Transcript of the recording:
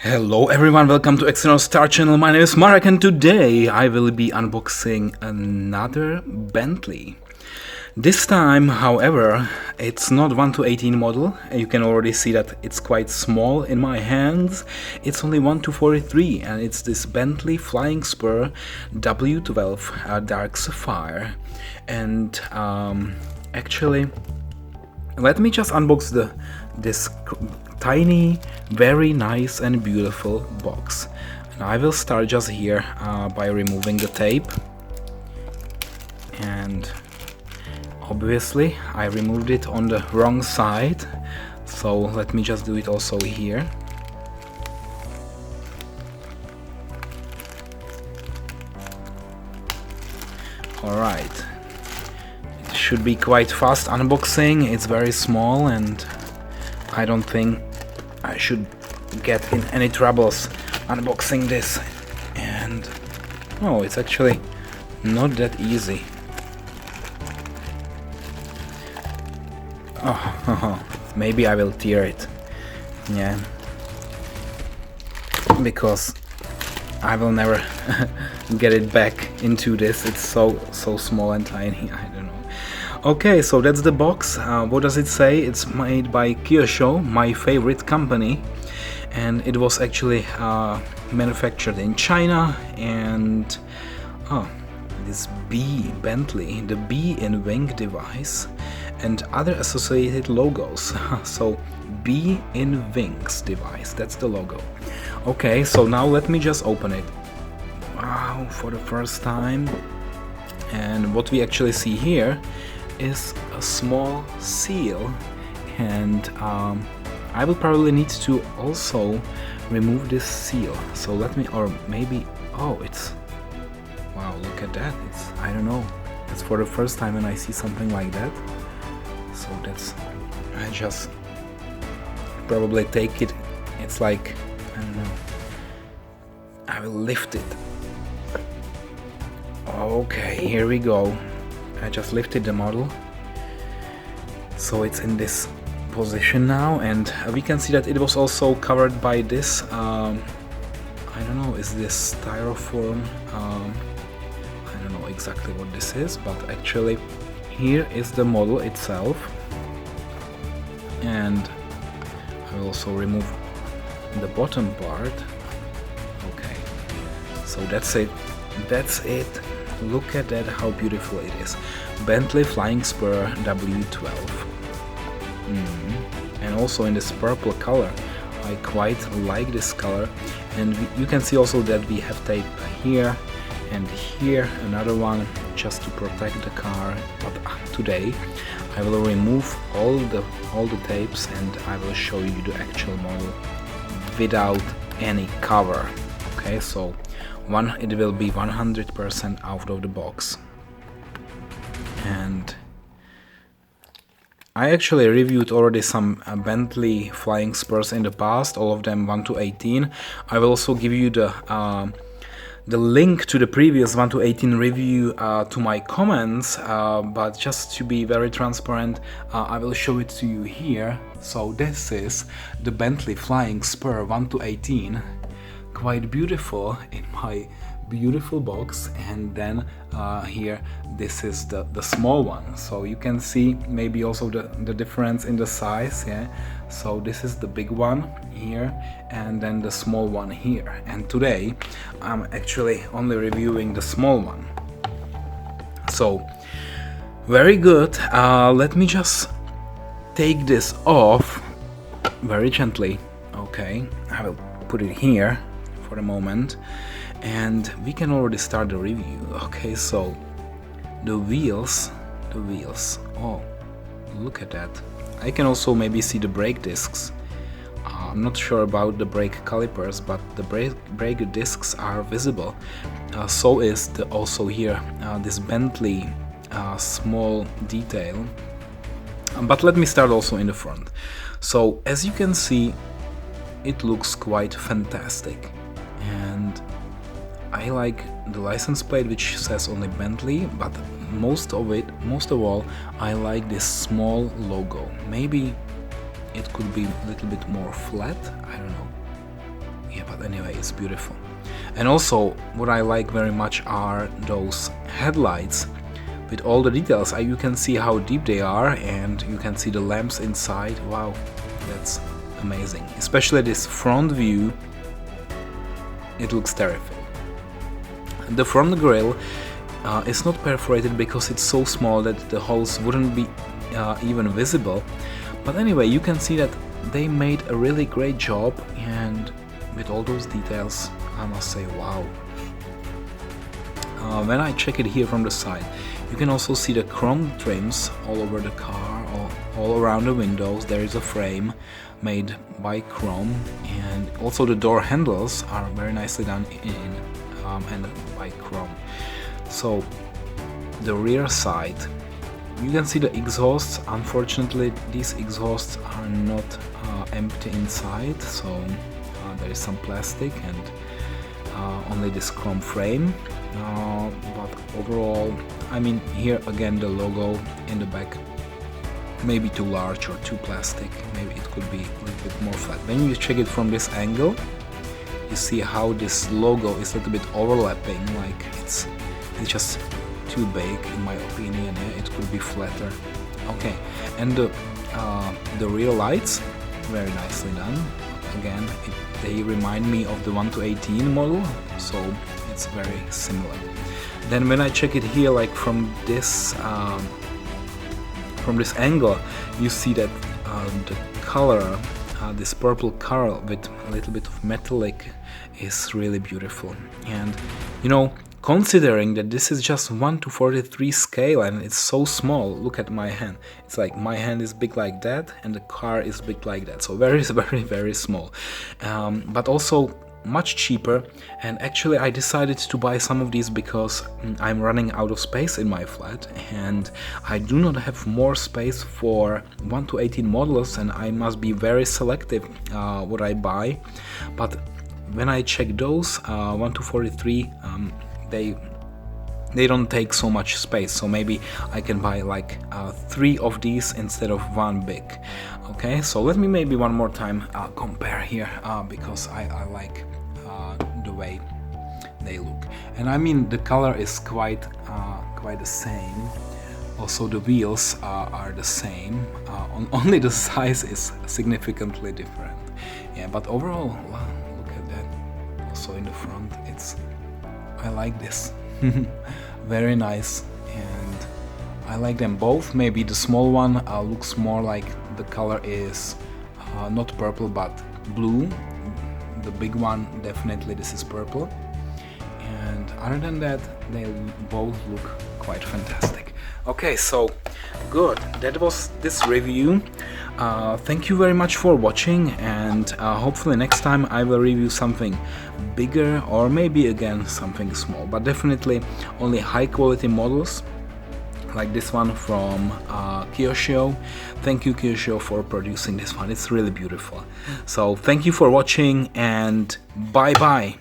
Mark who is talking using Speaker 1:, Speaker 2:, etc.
Speaker 1: Hello everyone, welcome to External Star Channel. My name is Marek and today I will be unboxing another Bentley. This time, however, it's not 1:18 model. You can already see that it's quite small in my hands. It's only 1:43 and it's this Bentley Flying Spur W12 Dark Sapphire. And actually, let me just unbox this tiny, very nice and beautiful box. And I will start just here by removing the tape. And obviously I removed it on the wrong side, so let me just do it also here. Alright, it should be quite fast unboxing. It's very small and I don't think I should get in any troubles unboxing this. And oh, it's actually not that easy. Oh, maybe I will tear it. Yeah, because I will never get it back into this. It's so small and tiny. I don't know. Okay, so that's the box. What does it say? It's made by Kyosho, my favorite company, and it was actually manufactured in China. And this Bentley, the B in wing device, and other associated logos. So B in wings device, that's the logo. Okay, so now let me just open it. Wow, for the first time. And what we actually see here is a small seal, and I will probably need to also remove this seal. So let me, or maybe, oh, it's, wow, look at that. It's, I don't know, it's for the first time when I see something like that. So that's, I just probably take it, it's like, I don't know, I will lift it. Okay, here we go. I just lifted the model, so it's in this position now, and we can see that it was also covered by this, I don't know, is this styrofoam? I don't know exactly what this is, but actually here is the model itself, and I will also remove the bottom part. Okay, so that's it. Look at that, how beautiful it is. Bentley Flying Spur W12. And also in this purple color. I quite like this color. And you can see also that we have tape here and here, another one just to protect the car. But today I will remove all the tapes and I will show you the actual model without any cover. Okay, so it will be 100% out of the box. And I actually reviewed already some Bentley Flying Spurs in the past, all of them 1:18. I will also give you the link to the previous 1:18 review to my comments, but just to be very transparent, I will show it to you here. So this is the Bentley Flying Spur 1:18. Quite beautiful in my beautiful box, and then here this is the small one, so you can see maybe also the difference in the size. Yeah, so this is the big one here and then the small one here, and today I'm actually only reviewing the small one. So very good. Let me just take this off very gently. Okay, I will put it here for a moment and we can already start the review. Okay, so the wheels, oh, look at that. I can also maybe see the brake discs. I'm not sure about the brake calipers, but the brake discs are visible. So is also here this Bentley small detail. But let me start also in the front. So as you can see, it looks quite fantastic. And I like the license plate, which says only Bentley, but most of all, I like this small logo. Maybe it could be a little bit more flat, I don't know. Yeah, but anyway, it's beautiful. And also, what I like very much are those headlights with all the details. You can see how deep they are, and you can see the lamps inside. Wow, that's amazing. Especially this front view, it looks terrific. The front grille is not perforated because it's so small that the holes wouldn't be even visible. But anyway, you can see that they made a really great job, and with all those details, I must say, wow. When I check it here from the side, you can also see the chrome trims all over the car, all around the windows. There is a frame made by chrome, and also the door handles are very nicely done and by chrome. So the rear side, you can see the exhausts. Unfortunately, these exhausts are not empty inside, so there is some plastic and only this chrome frame. But overall, I mean, here again the logo in the back maybe too large or too plastic. Maybe it could be a little bit more flat. When you check it from this angle, you see how this logo is a little bit overlapping, like it's just too big in my opinion. Yeah, it could be flatter. Okay, and the rear lights, very nicely done. Again, they remind me of the 1-18 model, so it's very similar. Then when I check it here, like from this angle, you see that the color, this purple color with a little bit of metallic, is really beautiful. And you know, considering that this is just 1:43 scale and it's so small, look at my hand. It's like my hand is big like that and the car is big like that. So very, very small. But also much cheaper. And actually I decided to buy some of these because I'm running out of space in my flat and I do not have more space for 1-18 models, and I must be very selective what I buy. But when I check those 1-43, they don't take so much space, so maybe I can buy like 3 of these instead of 1 big. Okay, so let me maybe one more time compare here because I like the way they look. And I mean, the color is quite the same. Also the wheels are the same, only the size is significantly different. Yeah, but overall, wow, look at that. Also in the front, I like this. Very nice, and I like them both. Maybe the small one looks more like the color is not purple but blue. The big one, definitely this is purple. And other than that, they both look quite fantastic. Okay, so good, that was this review. Thank you very much for watching, and hopefully next time I will review something bigger, or maybe again something small, but definitely only high quality models like this one from Kyosho. Thank you, Kyosho, for producing this one. It's really beautiful. So thank you for watching, and bye bye.